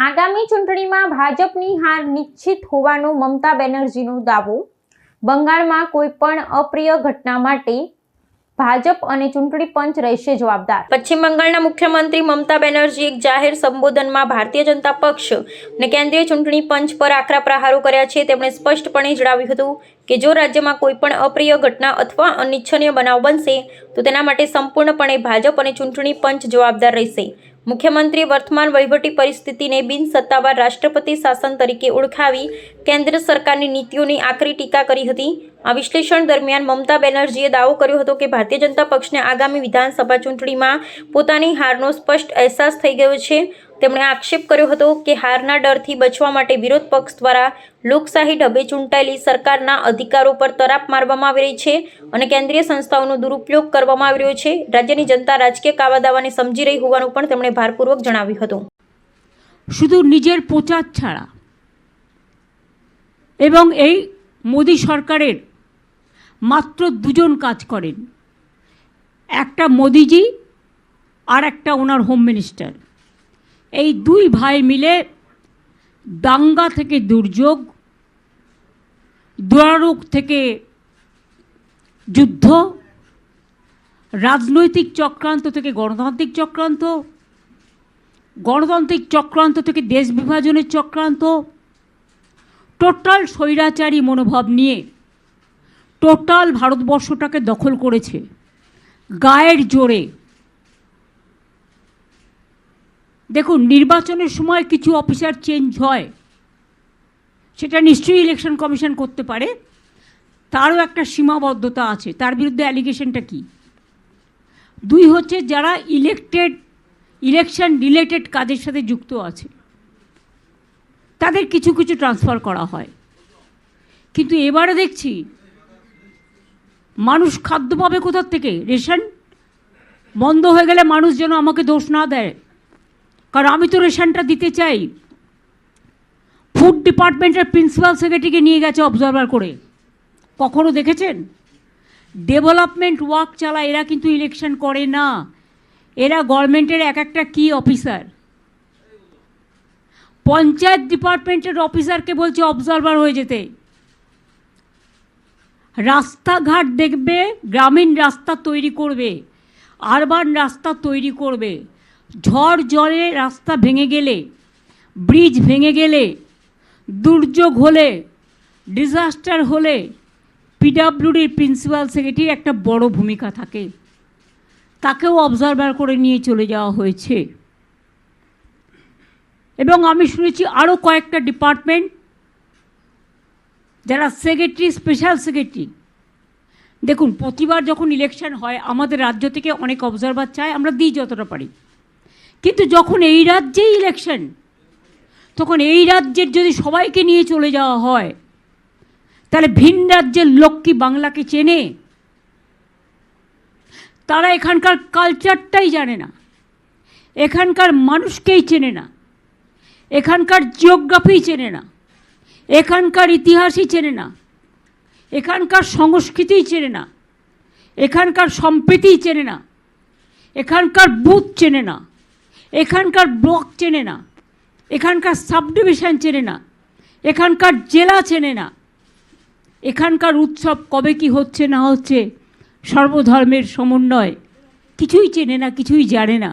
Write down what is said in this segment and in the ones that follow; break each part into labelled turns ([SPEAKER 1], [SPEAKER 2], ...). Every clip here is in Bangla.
[SPEAKER 1] આગામી ચૂંટણીમાં ભાજપની હાર નિશ્ચિત હોવાનો મમતા બેનર્જીનો દાવો। બંગાળમાં કોઈપણ અપ્રિય ઘટના માટે ભાજપ અને ચૂંટણી પંચ રહેશે જવાબદાર। પશ્ચિમ બંગાળના મુખ્યમંત્રી મમતા બેનર્જીએ એક જાહેર સંબોધનમાં ભારતીય જનતા પક્ષ અને કેન્દ્રીય ચૂંટણી પંચ પર આકરા પ્રહારો કર્યા છે। તેમણે સ્પષ્ટપણે જણાવ્યું હતું કે જો રાજ્યમાં કોઈપણ અપ્રિય ઘટના અથવા અનિચ્છનીય બનાવ બનશે તો તેના માટે સંપૂર્ણપણે ભાજપ અને ચૂંટણી પંચ જવાબદાર રહેશે। મુખ્યમંત્રીએ વર્તમાન વહીવટી પરિસ્થિતિને બિનસત્તાવાર રાષ્ટ્રપતિ શાસન તરીકે ઓળખાવી કેન્દ્ર સરકારની નીતિઓની આકરી ટીકા કરી હતી। આ વિશ્લેષણ દરમિયાન મમતા બેનર્જીએ દાવો કર્યો હતો કે ભારતીય જનતા પક્ષને આગામી વિધાનસભા ચૂંટણીમાં પોતાની હારનો સ્પષ્ટ અહેસાસ થઈ ગયો છે। તેમણે આક્ષેપ કર્યો હતો કે હારના ડરથી બચવા માટે વિરોધ પક્ષ દ્વારા લોકશાહી ઢબે ચૂંટાયેલી સરકારના અધિકારો પર તરાપ મારવામાં આવી રહી છે અને કેન્દ્રીય સંસ્થાઓનો દુરુપયોગ કરવામાં આવી રહ્યો છે। રાજ્યની જનતા રાજકીય કાવાદાવાને સમજી રહી હોવાનું પણ તેમણે ભારપૂર્વક જણાવ્યું હતું।
[SPEAKER 2] শুধু নিজের প্রচার ছাড়া এবং এই মোদি সরকারের মাত্র দুজন কাজ করেন, একটা মোদিজি আর একটা ওনার হোম মিনিস্টার। এই দুই ভাই মিলে দাঙ্গা থেকে দুর্যোগ, দুরারোগ থেকে যুদ্ধ, রাজনৈতিক চক্রান্ত থেকে গণতান্ত্রিক চক্রান্ত, গণতান্ত্রিক চক্রান্ত থেকে দেশ বিভাজনের চক্রান্ত, টোটাল স্বৈরাচারী মনোভাব নিয়ে টোটাল ভারতবর্ষটাকে দখল করেছে গায়ের জোরে। দেখুন, নির্বাচনের সময় কিছু অফিসার চেঞ্জ হয়, সেটা নিশ্চয়ই ইলেকশন কমিশন করতে পারে, তারও একটা সীমাবদ্ধতা আছে। তার বিরুদ্ধে অ্যালিগেশনটা কি? দুই হচ্ছে যারা ইলেকশন রিলেটেড কাজের সাথে যুক্ত আছে তাদের কিছু কিছু ট্রান্সফার করা হয়, কিন্তু এবারে দেখছি মানুষ খাদ্য পাবে কোথার থেকে? রেশন বন্ধ হয়ে গেলে মানুষ যেন আমাকে দোষ না দেয়, কারণ আমি তো রেশনটা দিতে চাই। ফুড ডিপার্টমেন্টের প্রিন্সিপাল সেক্রেটারিকে নিয়ে গেছে অবজারভার করে, কখনো দেখেছেন? ডেভেলপমেন্ট ওয়ার্ক চালায়, এরা কিন্তু ইলেকশন করে না, এরা গভর্নমেন্টের এক একটা কি অফিসার। পঞ্চায়েত ডিপার্টমেন্টের অফিসারকে বলছে অবজারভার হয়ে যেতে। রাস্তাঘাট দেখবে, গ্রামীণ রাস্তা তৈরি করবে, আরবান রাস্তা তৈরি করবে। ঝড় জলে রাস্তা ভেঙে গেলে, ব্রিজ ভেঙে গেলে, দুর্যোগ হলে, ডিজাস্টার হলে পিডব্লিউডির প্রিন্সিপাল সেক্রেটারি একটা বড় ভূমিকা থাকে, তাকেও অবজারভার করে নিয়ে চলে যাওয়া হয়েছে। এবং আমি শুনেছি আরও কয়েকটা ডিপার্টমেন্ট যারা সেক্রেটারি, স্পেশাল সেক্রেটারি। দেখুন, প্রতিবার যখন ইলেকশন হয় আমাদের রাজ্য থেকে অনেক অবজারভার চায়, আমরা দিই যতটা পারি, কিন্তু যখন এই রাজ্যেই ইলেকশন, তখন এই রাজ্যের যদি সবাইকে নিয়ে চলে যাওয়া হয় তাহলে ভিন রাজ্যের লোক কি বাংলাকে চেনে? তারা এখানকার কালচারটাই জানে না, এখানকার মানুষকেই চেনে না, এখানকার জিওগ্রাফি চেনে না, এখানকার ইতিহাসই চেনে না, এখানকার সংস্কৃতিই চেনে না, এখানকার সম্প্রীতিই চেনে না, এখানকার বুথ চেনে না, এখানকার ব্লক চেনে না, এখানকার সাব ডিভিশন চেনে না, এখানকার জেলা চেনে না, এখানকার উৎসব কবে কি হচ্ছে না হচ্ছে, সর্বধর্মের সমন্বয়, কিছুই চেনে না, কিছুই জানে না।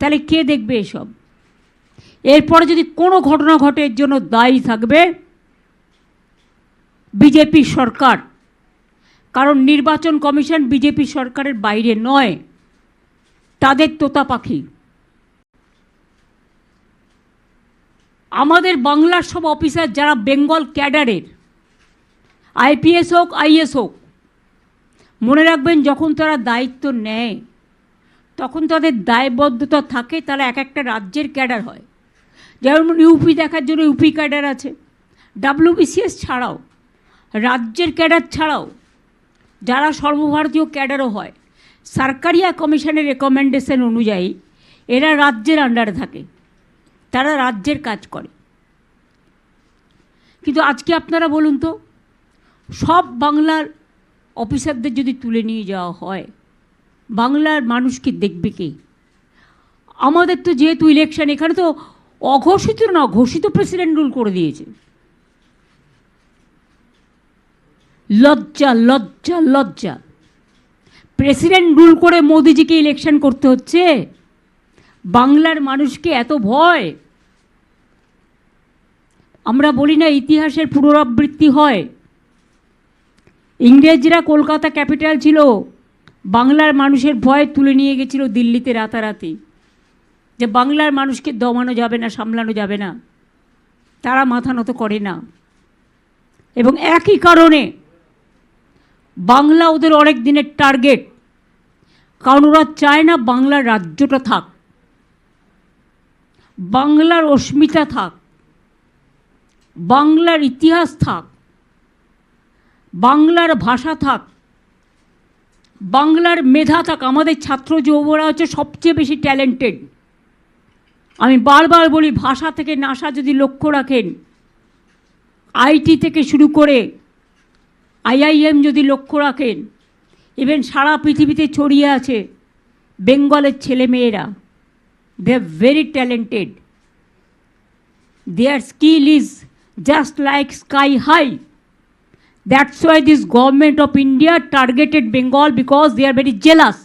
[SPEAKER 2] তাহলে কে দেখবে এসব? এরপরে যদি কোনো ঘটনা ঘটে এর জন্য দায়ী থাকবে বিজেপি সরকার, কারণ নির্বাচন কমিশন বিজেপি সরকারের বাইরে নয়, তাদের তোতা পাখি। আমাদের বাংলার সব অফিসার যারা বেঙ্গল ক্যাডারের, আইপিএস হোক আইএস হোক, মনে রাখবেন যখন তারা দায়িত্ব নেয় তখন তাদের দায়বদ্ধতা থাকে, তারা এক একটা রাজ্যের ক্যাডার হয়। যেমন ইউপি দেখার জন্য ইউপি ক্যাডার আছে, ডাব্লিউবিসিএস ছাড়াও, রাজ্যের ক্যাডার ছাড়াও যারা সর্বভারতীয় ক্যাডারও হয়, সরকারিয়া কমিশনের রেকমেন্ডেশন অনুযায়ী এরা রাজ্যের আন্ডারে থাকে, তারা রাজ্যের কাজ করে। কিন্তু আজকে আপনারা বলুন তো, সব বাংলার অফিসারদের যদি তুলে নিয়ে যাওয়া হয়, বাংলার মানুষকে দেখবে কে? আমাদের তো যেহেতু ইলেকশন, এখানে তো অঘোষিত না, ঘোষিত প্রেসিডেন্ট রুল করে দিয়েছে। লজ্জা লজ্জা লজ্জা। প্রেসিডেন্ট রুল করে মোদিজিকে ইলেকশন করতে হচ্ছে। বাংলার মানুষকে এত ভয়। আমরা বলি না ইতিহাসের পুনরাবৃত্তি হয়। ইংরেজরা কলকাতা ক্যাপিটাল ছিল, বাংলার মানুষের ভয় তুলে নিয়ে গেছিল দিল্লিতে রাতারাতি, যে বাংলার মানুষকে দমানো যাবে না, সামলানো যাবে না। তারা মাথা নত করে না। এবং একই কারণে বাংলা ওদের অনেক দিনের টার্গেট, কারণ ওরা চায় না বাংলার রাজ্যটা থাক, বাংলার অস্মিতা থাক, বাংলার ইতিহাস থাক, বাংলার ভাষা থাক, বাংলার মেধা থাক। আমাদের ছাত্র যুবরা হচ্ছে সবচেয়ে বেশি ট্যালেন্টেড। আমি বারবার বলি, ভাষা থেকে নাসা যদি লক্ষ্য রাখেন, আইটি থেকে শুরু করে আইআইএম যদি লক্ষ্য রাখেন, ইভেন সারা পৃথিবীতে ছড়িয়ে আছে বেঙ্গলের ছেলে মেয়েরা। They are very talented. Their skill is just like sky high. That's why this government of India targeted Bengal, because they are very jealous.